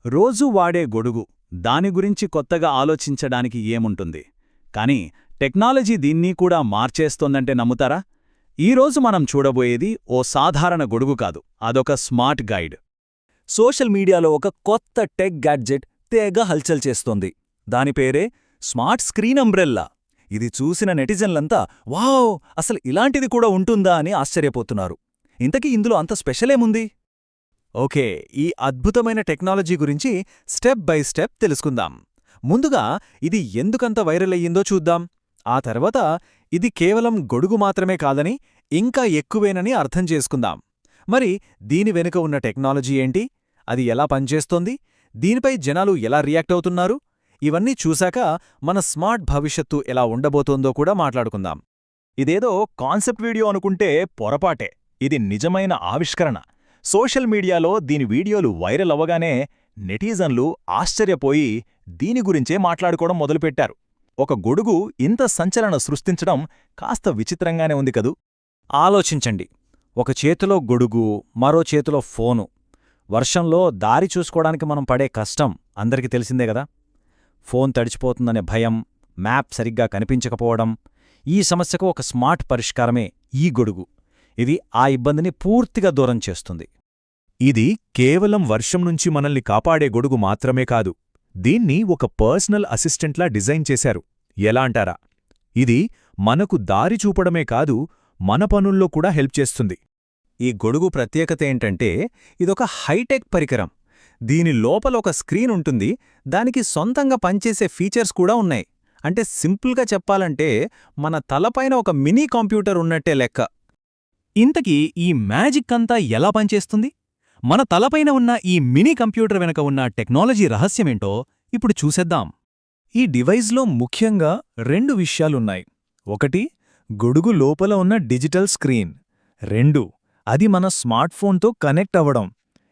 రోజూ వాడే గొడుగు దాని గురించి కొత్తగా ఆలోచించడానికి ఏముంటుంది. కాని టెక్నాలజీ దీన్ని కూడా మార్చేస్తోందంటే నమ్ముతారా? ఈరోజు మనం చూడబోయేది ఓ సాధారణ గొడుగు కాదు, అదొక స్మార్ట్ గైడ్. సోషల్ మీడియాలో ఒక కొత్త టెక్ గ్యాడ్జెట్ తెగ హల్చల్ చేస్తోంది. దాని పేరే స్మార్ట్ స్క్రీన్ అంబ్రెల్లా. ఇది చూసిన నెటిజన్లంతా వావ్, అసలు ఇలాంటిది కూడా ఉంటుందా అని ఆశ్చర్యపోతున్నారు. ఇంతకీ ఇందులో అంత స్పెషలేముంది? ఓకే, ఈ అద్భుతమైన టెక్నాలజీ గురించి స్టెప్ బై స్టెప్ తెలుసుకుందాం. ముందుగా ఇది ఎందుకంత వైరల్ అయ్యిందో చూద్దాం. ఆ తర్వాత ఇది కేవలం గొడుగు మాత్రమే కాదని ఇంకా ఎక్కువేనని అర్థం చేసుకుందాం. మరి దీని వెనుక ఉన్న టెక్నాలజీ ఏంటి? అది ఎలా పనిచేస్తోంది? దీనిపై జనాలు ఎలా రియాక్ట్ అవుతున్నారు? ఇవన్నీ చూశాక మన స్మార్ట్ భవిష్యత్తు ఎలా ఉండబోతోందో కూడా మాట్లాడుకుందాం. ఇదేదో కాన్సెప్ట్ వీడియో అనుకుంటే పొరపాటే. ఇది నిజమైన ఆవిష్కరణ. సోషల్ మీడియాలో దీని వీడియోలు వైరల్ అవ్వగానే నెటిజన్లు ఆశ్చర్యపోయి దీని గురించే మాట్లాడుకోవడం మొదలుపెట్టారు. ఒక గొడుగు ఇంత సంచలన సృష్టించడం కాస్త విచిత్రంగానే ఉంది కదూ. ఆలోచించండి, ఒక చేతిలో గొడుగు, మరో చేతిలో ఫోను. వర్షంలో దారి చూసుకోవడానికి మనం పడే కష్టం అందరికీ తెలిసిందే గదా. ఫోన్ తడిచిపోతుందనే భయం, మ్యాప్ సరిగ్గా కనిపించకపోవడం, ఈ సమస్యకు ఒక స్మార్ట్ పరిష్కారమే ఈ గొడుగు. ఇది ఆ ఇబ్బందిని పూర్తిగా దూరం చేస్తుంది. ఇది కేవలం వర్షం నుంచి మనల్ని కాపాడే గొడుగు మాత్రమే కాదు, దీన్ని ఒక పర్సనల్ అసిస్టెంట్లా డిజైన్ చేశారు. ఎలా అంటారా? ఇది మనకు దారి చూపడమే కాదు, మన పనుల్లో కూడా హెల్ప్ చేస్తుంది. ఈ గొడుగు ప్రత్యేకత ఏంటంటే ఇదొక హైటెక్ పరికరం. దీని లోపల ఒక స్క్రీన్ ఉంటుంది, దానికి సొంతంగా పనిచేసే ఫీచర్స్ కూడా ఉన్నాయి. అంటే సింపుల్గా చెప్పాలంటే మన తలపైన ఒక మినీ కంప్యూటర్ ఉన్నట్టే లెక్క. ఇంతకీ ఈ మ్యాజిక్ అంతా ఎలా పనిచేస్తుంది? మన తలపైన ఉన్న ఈ మినీ కంప్యూటర్ వెనక ఉన్న టెక్నాలజీ రహస్యమేంటో ఇప్పుడు చూసేద్దాం. ఈ డివైజ్లో ముఖ్యంగా 2 విషయాలున్నాయి. ఒకటి, గొడుగు లోపల ఉన్న డిజిటల్ స్క్రీన్. 2, అది మన స్మార్ట్ ఫోన్తో కనెక్ట్ అవ్వడం.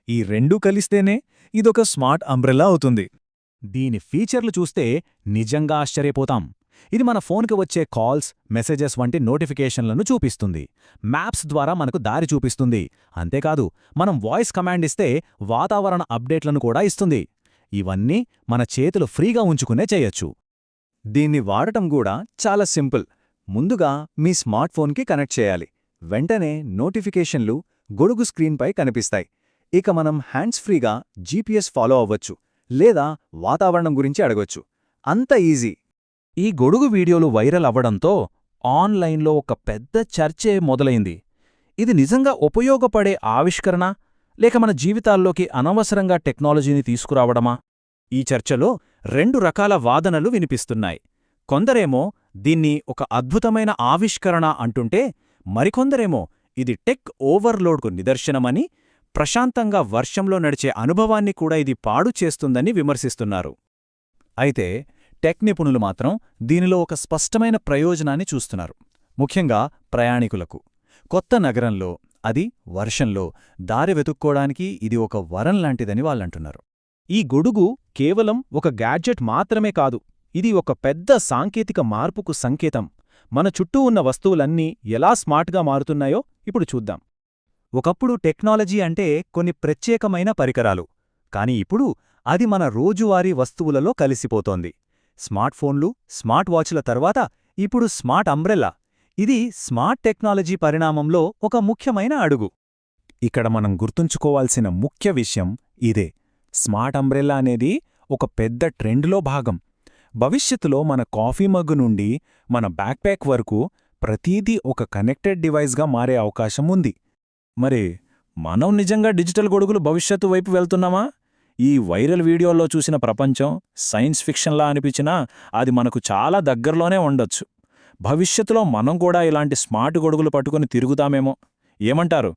ఈ 2 కలిస్తేనే ఇదొక స్మార్ట్ అంబ్రెల్లా అవుతుంది. దీని ఫీచర్లు చూస్తే నిజంగా ఆశ్చర్యపోతాం. ఇది మన ఫోన్కి వచ్చే కాల్స్, మెసేజెస్ వంటి నోటిఫికేషన్లను చూపిస్తుంది. మ్యాప్స్ ద్వారా మనకు దారి చూపిస్తుంది. అంతేకాదు, మనం వాయిస్ కమాండ్ ఇస్తే వాతావరణ అప్డేట్లను కూడా ఇస్తుంది. ఇవన్నీ మన చేతులు ఫ్రీగా ఉంచుకునే చేయొచ్చు. దీన్ని వాడటం కూడా చాలా సింపుల్. ముందుగా మీ స్మార్ట్ ఫోన్కి కనెక్ట్ చేయాలి. వెంటనే నోటిఫికేషన్లు గొడుగు స్క్రీన్పై కనిపిస్తాయి. ఇక మనం హ్యాండ్స్ ఫ్రీగా జీపీఎస్ ఫాలో అవ్వచ్చు, లేదా వాతావరణం గురించి అడగొచ్చు. అంత ఈజీ. ఈ గొడుగు వీడియోలు వైరల్ అవ్వడంతో ఆన్లైన్లో ఒక పెద్ద చర్చే మొదలైంది. ఇది నిజంగా ఉపయోగపడే ఆవిష్కరణ, లేక మన జీవితాల్లోకి అనవసరంగా టెక్నాలజీని తీసుకురావడమా? ఈ చర్చలో 2 రకాల వాదనలు వినిపిస్తున్నాయి. కొందరేమో దీన్ని ఒక అద్భుతమైన ఆవిష్కరణ అంటుంటే, మరికొందరేమో ఇది టెక్ ఓవర్లోడ్కు నిదర్శనమని, ప్రశాంతంగా వర్షంలో నడిచే అనుభవాన్ని కూడా ఇది పాడు చేస్తుందని విమర్శిస్తున్నారు. అయితే టెక్ నిపుణులు మాత్రం దీనిలో ఒక స్పష్టమైన ప్రయోజనాన్ని చూస్తున్నారు. ముఖ్యంగా ప్రయాణికులకు. కొత్త నగరంలో, అది వర్షంలో దారి వెతుక్కోడానికి ఇది ఒక వరం లాంటిదని వాళ్ళంటున్నారు. ఈ గొడుగు కేవలం ఒక గ్యాడ్జెట్ మాత్రమే కాదు, ఇది ఒక పెద్ద సాంకేతిక మార్పుకు సంకేతం. మన చుట్టూ ఉన్న వస్తువులన్నీ ఎలా స్మార్ట్గా మారుతున్నాయో ఇప్పుడు చూద్దాం. ఒకప్పుడు టెక్నాలజీ అంటే కొన్ని ప్రత్యేకమైన పరికరాలు, కాని ఇప్పుడు అది మన రోజువారీ వస్తువులలో కలిసిపోతోంది. స్మార్ట్ ఫోన్లు, స్మార్ట్ వాచ్ల తర్వాత ఇప్పుడు స్మార్ట్ అంబ్రెల్లా. ఇది స్మార్ట్ టెక్నాలజీ పరిణామంలో ఒక ముఖ్యమైన అడుగు. ఇక్కడ మనం గుర్తుంచుకోవాల్సిన ముఖ్య విషయం ఇదే. స్మార్ట్ అంబ్రెల్లా అనేది ఒక పెద్ద ట్రెండ్లో భాగం. భవిష్యత్తులో మన కాఫీ మగ్గు నుండి మన బ్యాక్ ప్యాక్ వరకు ప్రతీదీ ఒక కనెక్టెడ్ డివైస్గా మారే అవకాశం ఉంది. మరి మనం నిజంగా డిజిటల్ గొడుగులు భవిష్యత్తు వైపు వెళ్తున్నామా? ఈ వైరల్ వీడియోల్లో చూసిన ప్రపంచం సైన్స్ ఫిక్షన్లా అనిపించినా అది మనకు చాలా దగ్గరలోనే ఉండొచ్చు. భవిష్యత్తులో మనం కూడా ఇలాంటి స్మార్ట్ గొడుగులు పట్టుకుని తిరుగుతామేమో. ఏమంటారు?